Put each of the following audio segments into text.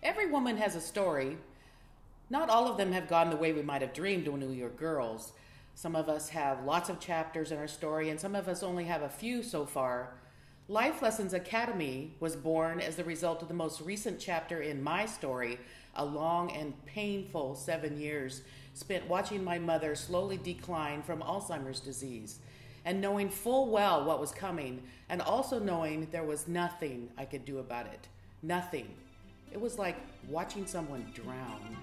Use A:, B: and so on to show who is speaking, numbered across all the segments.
A: Every woman has a story. Not all of them have gone the way we might have dreamed when we were girls. Some of us have lots of chapters in our story, and some of us only have a few so far. Life Lessons Academy was born as the result of the most recent chapter in my story, a long and painful 7 years spent watching my mother slowly decline from Alzheimer's disease, and knowing full well what was coming, and also knowing there was nothing I could do about it. Nothing. It was like watching someone drown.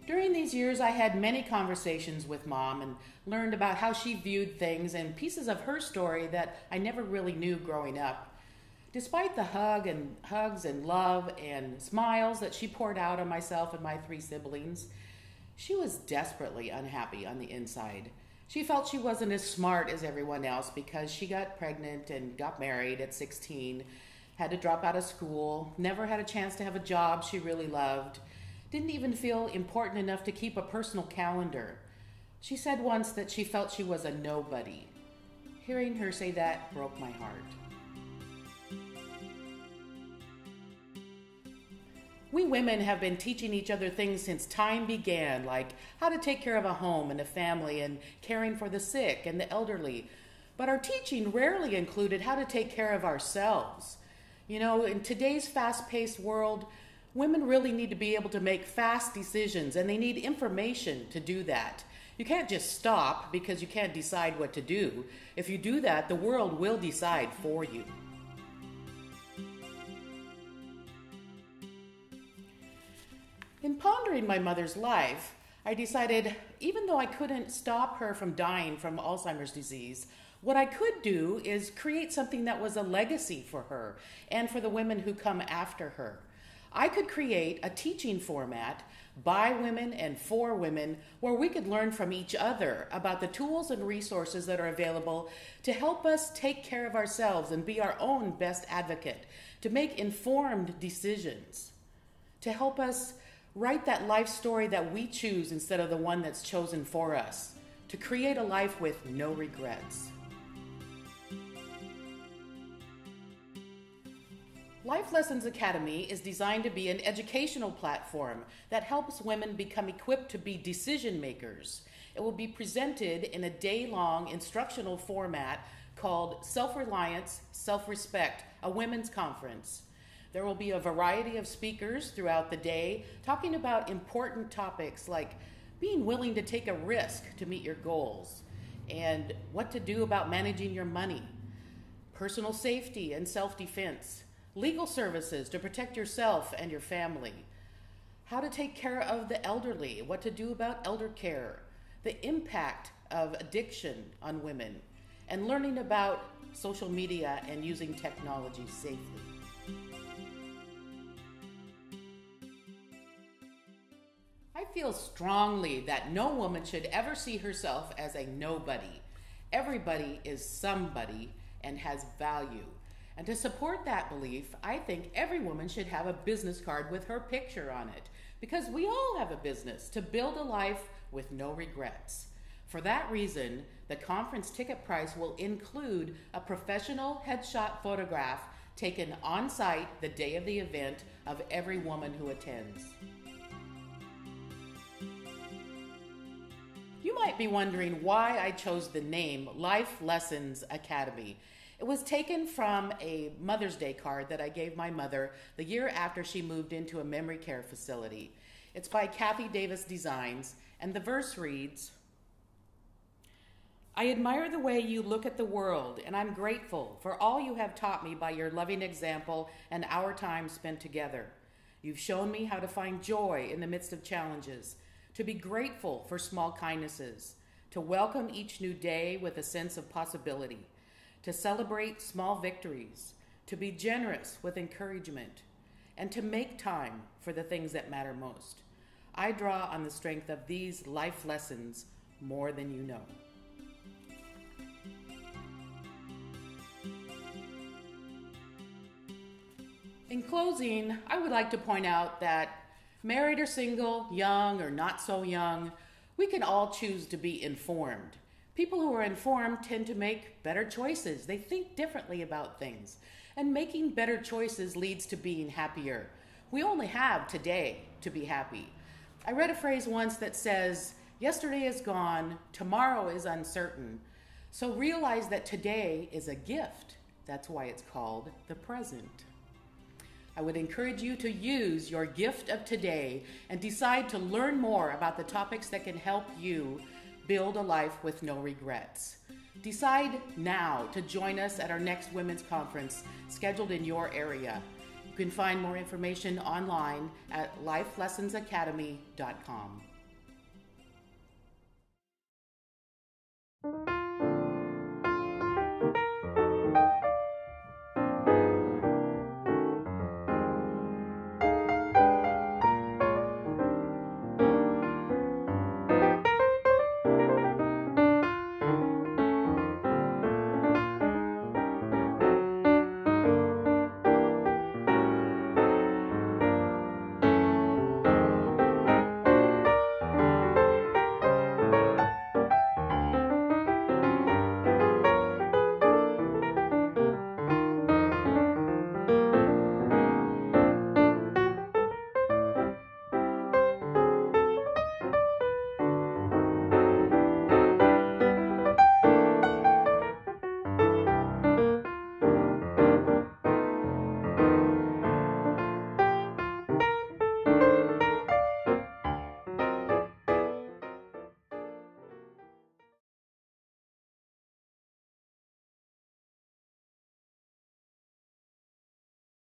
A: During these years, I had many conversations with Mom and learned about how she viewed things and pieces of her story that I never really knew growing up. Despite the hugs and love and smiles that she poured out on myself and my 3 siblings, she was desperately unhappy on the inside. She felt she wasn't as smart as everyone else because she got pregnant and got married at 16, had to drop out of school, never had a chance to have a job she really loved, didn't even feel important enough to keep a personal calendar. She said once that she felt she was a nobody. Hearing her say that broke my heart. We women have been teaching each other things since time began, like how to take care of a home and a family and caring for the sick and the elderly. But our teaching rarely included how to take care of ourselves. You know, in today's fast-paced world, women really need to be able to make fast decisions, and they need information to do that. You can't just stop because you can't decide what to do. If you do that, the world will decide for you. In pondering my mother's life, I decided, even though I couldn't stop her from dying from Alzheimer's disease, what I could do is create something that was a legacy for her and for the women who come after her. I could create a teaching format by women and for women where we could learn from each other about the tools and resources that are available to help us take care of ourselves and be our own best advocate, to make informed decisions, to help us write that life story that we choose instead of the one that's chosen for us, to create a life with no regrets. Life Lessons Academy is designed to be an educational platform that helps women become equipped to be decision makers. It will be presented in a day-long instructional format called Self-Reliance, Self-Respect, a women's conference. There will be a variety of speakers throughout the day talking about important topics like being willing to take a risk to meet your goals and what to do about managing your money, personal safety and self-defense, legal services to protect yourself and your family, how to take care of the elderly, what to do about elder care, the impact of addiction on women, and learning about social media and using technology safely. I feel strongly that no woman should ever see herself as a nobody. Everybody is somebody and has value. And to support that belief, I think every woman should have a business card with her picture on it, because we all have a business to build a life with no regrets. For that reason, the conference ticket price will include a professional headshot photograph taken on site the day of the event of every woman who attends. You might be wondering why I chose the name Life Lessons Academy. It was taken from a Mother's Day card that I gave my mother the year after she moved into a memory care facility. It's by Kathy Davis Designs, and the verse reads, "I admire the way you look at the world, and I'm grateful for all you have taught me by your loving example and our time spent together. You've shown me how to find joy in the midst of challenges, to be grateful for small kindnesses, to welcome each new day with a sense of possibility, to celebrate small victories, to be generous with encouragement, and to make time for the things that matter most. I draw on the strength of these life lessons more than you know." In closing, I would like to point out that married or single, young or not so young, we can all choose to be informed. People who are informed tend to make better choices. They think differently about things. And making better choices leads to being happier. We only have today to be happy. I read a phrase once that says, "Yesterday is gone, tomorrow is uncertain." So realize that today is a gift. That's why it's called the present. I would encourage you to use your gift of today and decide to learn more about the topics that can help you build a life with no regrets. Decide now to join us at our next Women's Conference scheduled in your area. You can find more information online at lifelessonsacademy.com.